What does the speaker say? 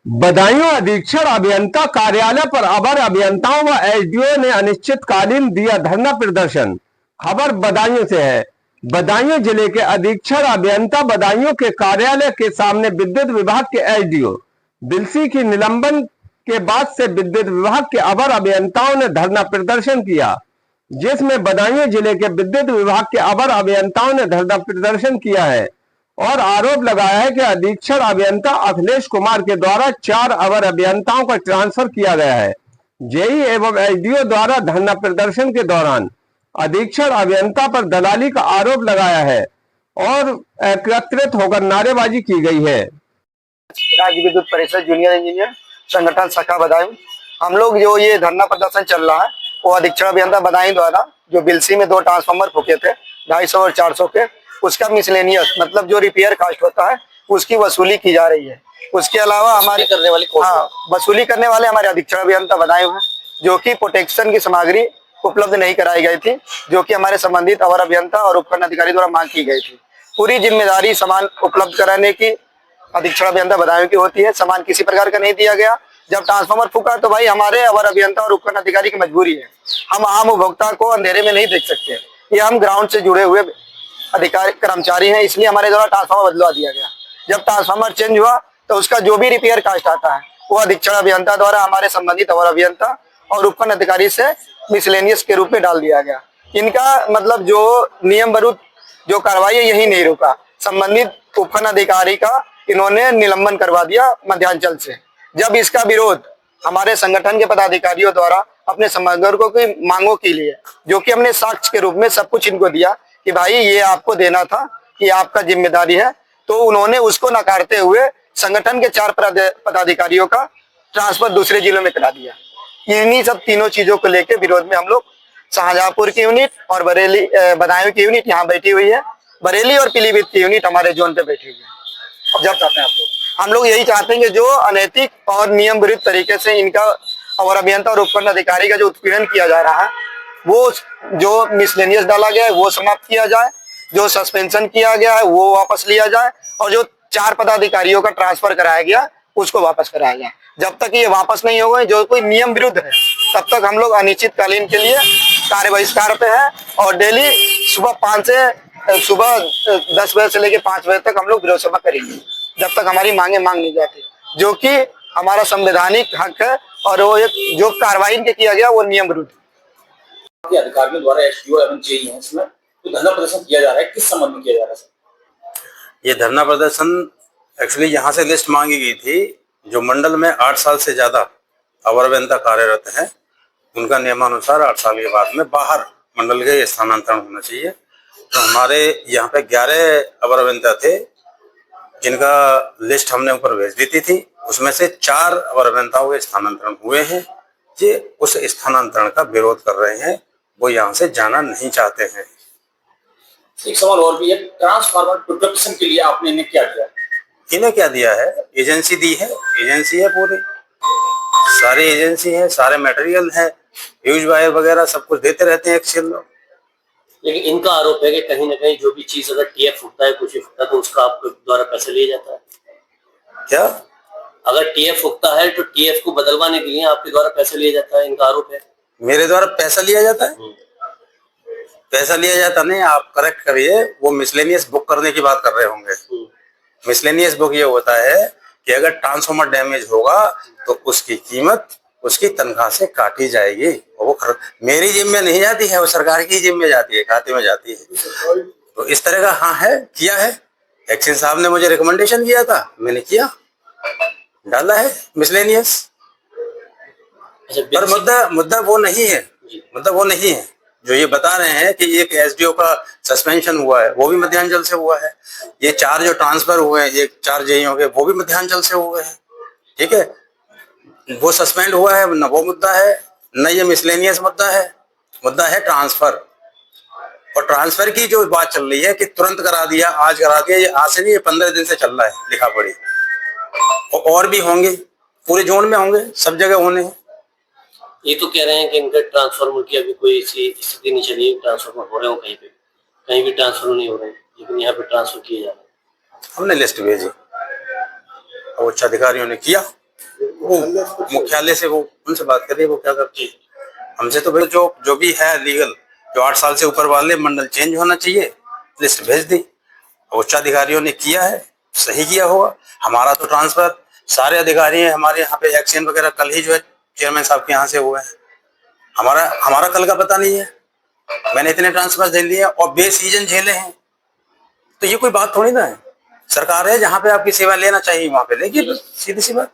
बदायूं अधीक्षण अभियंता कार्यालय पर अवर अभियंताओं व एसडीओ ने अनिश्चितकालीन दिया धरना प्रदर्शन। खबर बदायूं से है। बदायूं जिले के अधीक्षण अभियंता बदायूं के कार्यालय के सामने विद्युत विभाग के एसडीओ बिलसी की निलंबन के बाद से विद्युत विभाग के अवर अभियंताओं ने धरना प्रदर्शन किया, जिसमें बदायूं जिले के विद्युत विभाग के अवर अभियंताओं ने धरना प्रदर्शन किया है और आरोप लगाया है कि अधीक्षण अभियंता अखिलेश कुमार के द्वारा 4 अवर अभियंताओं को ट्रांसफर किया गया है। जेई एवं एसडीओ द्वारा धरना प्रदर्शन के दौरान अधीक्षण अभियंता पर दलाली का आरोप लगाया है और एकत्रित होकर नारेबाजी की गई है। राज्य विद्युत परिषद जूनियर इंजीनियर संगठन शाखा बदायूं, हम लोग जो ये धरना प्रदर्शन चल रहा है वो अधीक्षण अभियंता बदायूं द्वारा जो बिलसी में 2 ट्रांसफार्मर फूके थे 250 और 400 के, उसका मिसलेनियस मतलब जो रिपेयर कास्ट होता है उसकी वसूली की जा रही है। उसके अलावा हमारे वसूली करने वाले हमारे अधीक्षण अभियंता बदायूं हैं, जो कि प्रोटेक्शन की सामग्री उपलब्ध नहीं कराई गई थी, जो कि हमारे संबंधित अवर अभियंता और उपकरण अधिकारी द्वारा मांग की गई थी। पूरी जिम्मेदारी सामान उपलब्ध कराने की अधीक्षण अभियंता बदायूं की होती है। सामान किसी प्रकार का नहीं दिया गया। जब ट्रांसफार्मर फूका तो भाई हमारे अवर अभियंता और उपकरण अधिकारी की मजबूरी है, हम आम उपभोक्ता को अंधेरे में नहीं देख सकते। ये हम ग्राउंड से जुड़े हुए अधिकारी कर्मचारी हैं, इसलिए हमारे द्वारा ट्रांसफार्मर बदलवा दिया गया। जब ट्रांसफार्मर चेंज हुआ तो उसका जो भी रिपेयर कास्ट आता है वो अधीक्षण अभियंता द्वारा हमारे संबंधित अवर अभियंता और उपकरण अधिकारी से मिसलेनियस के रूप में डाल दिया गया। इनका मतलब जो नियम विरुद्ध जो कार्रवाई है यही नहीं रुका। संबंधित उपकरण अधिकारी का इन्होंने निलंबन करवा दिया मध्यांचल से। जब इसका विरोध हमारे संगठन के पदाधिकारियों द्वारा अपने समर्थकों की मांगों के लिए, जो कि हमने साक्ष्य के रूप में सब कुछ इनको दिया कि भाई ये आपको देना था, ये आपका जिम्मेदारी है, तो उन्होंने उसको नकारते हुए संगठन के 4 पदाधिकारियों का ट्रांसफर दूसरे जिलों में करा दिया। इन्हीं सब तीनों चीजों को लेकर विरोध में हम लोग शाहजहांपुर की यूनिट और बरेली बदायूं की यूनिट यहाँ बैठी हुई है, बरेली और पीलीभीत की यूनिट हमारे जोन पे बैठी हुई है। जब चाहते हैं आपको हम लोग यही चाहते हैं कि जो अनैतिक और नियम विरुद्ध तरीके से इनका अवर अभियंता और उपकरण अधिकारी का जो उत्पीड़न किया जा रहा है, वो जो मिसलेनियस डाला गया है वो समाप्त किया जाए, जो सस्पेंशन किया गया है वो वापस लिया जाए और जो 4 पदाधिकारियों का ट्रांसफर कराया गया उसको वापस कराया जाए। जब तक ये वापस नहीं होगा, जो कोई नियम विरुद्ध है, तब तक हम लोग अनिश्चितकालीन के लिए कार्य बहिष्कार पे है और डेली सुबह 10 बजे से लेकर 5 बजे तक हम लोग विरोध सभा करेंगे, जब तक हमारी मांगे मांग नहीं जाती, जो कि हमारा संवैधानिक हक है और वो एक जो कार्रवाई इनके किया गया वो नियम विरुद्ध अधिकारियों द्वारा एसडीओ एवं जेई है, इसमें तो धरना प्रदर्शन किया जा रहा है, किस संबंध में किया जा रहा है? ये धरना प्रदर्शन एक्चुअली यहाँ से लिस्ट मांगी गई थी। जो मंडल में 8 साल से ज्यादा अवर अभियंता कार्यरत हैं, उनका नियमानुसार 8 साल के बाद में बाहर मंडल के स्थानांतरण होना चाहिए। तो हमारे यहाँ पे 11 अवर अभियंता थे, जिनका लिस्ट हमने ऊपर भेज दी थी। उसमें से 4 अवर अभियंताओं के स्थानांतरण हुए हैं। ये उस स्थानांतरण का विरोध कर रहे हैं, वो यहाँ से जाना नहीं चाहते हैं। एक सवाल और भी है, ट्रांसफार्मर प्रोटेक्शन के लिए आपने इन्हें क्या दिया? इन्हें क्या दिया है? एजेंसी दी है, एजेंसी है, पूरी सारी एजेंसी है, सारे मटेरियल है, फ्यूज वायर वगैरह सब कुछ देते रहते हैं एक्सेल लोग। लेकिन इनका आरोप है कि कहीं ना कहीं जो भी चीज अगर टीएफ फूटता है, कुछ फूटता है, तो उसका आपके द्वारा पैसा लिया जाता है। क्या? अगर टीएफ फूटता है तो टीएफ को बदलवाने के लिए आपके द्वारा पैसा लिया जाता है, इनका आरोप है। मेरे द्वारा पैसा लिया जाता है? पैसा लिया जाता नहीं, आप करेक्ट करिए, वो मिसलेनियस बुक करने की बात कर रहे होंगे। मिसलेनियस बुक ये होता है कि अगर ट्रांसफार्मर डैमेज होगा तो उसकी कीमत उसकी तनख्वाह से काटी जाएगी, वो मेरी जिम में नहीं जाती है, वो सरकार की जिम में जाती है, खाते में जाती है। तो इस तरह का हाँ है, किया है। एक्शन साहब ने मुझे रिकमेंडेशन किया था, मैंने किया, डाला है मिसलेनियस। पर मुद्दा वो नहीं है, मुद्दा वो नहीं है। जो ये बता रहे हैं कि एक एसडीओ का सस्पेंशन हुआ है, वो भी मध्यांचल से हुआ है। ये 4 जो ट्रांसफर हुए हैं, ये 4 जेईओ के, वो भी मध्यांचल से हुए हैं। ठीक है, वो सस्पेंड हुआ है, न वो मुद्दा है, न ये मिसलेनियस मुद्दा है ट्रांसफर। और ट्रांसफर की जो बात चल रही है कि तुरंत करा दिया, आज करा दिया, ये आज से नहीं, ये 15 दिन से चल रहा है लिखा पड़ी। और भी होंगे, पूरे जोन में होंगे, सब जगह होने हैं। ये तो कह रहे हैं कि इनका ट्रांसफार्मर की अभी कोई ऐसी स्थिति नहीं चली है, ट्रांसफार्मर हो रहे हो कहीं भी ट्रांसफर नहीं हो रहे, लेकिन यहाँ पे ट्रांसफर किए जा रहे हैं। हमने लिस्ट भेजी, उच्च अधिकारियों ने किया। वो मुख्यालय से वो उनसे बात करिए, वो क्या करती है। हमसे तो भाई जो भी है लीगल, जो 8 साल से ऊपर वाले, मंडल चेंज होना चाहिए, लिस्ट भेज दी। उच्चाधिकारियों ने किया है, सही किया होगा। हमारा तो ट्रांसफर सारे अधिकारी हैं हमारे यहाँ पे, एक्सचेंज वगैरह कल ही जो है चेयरमैन साहब के यहाँ से हुए हैं। हमारा कल का पता नहीं है। मैंने इतने ट्रांसफर दे लिए और बेसीजन झेले हैं, तो ये कोई बात थोड़ी ना है। सरकार है, जहाँ पे आपकी सेवा लेना चाहिए वहां पे लेगी, सीधी सी बात।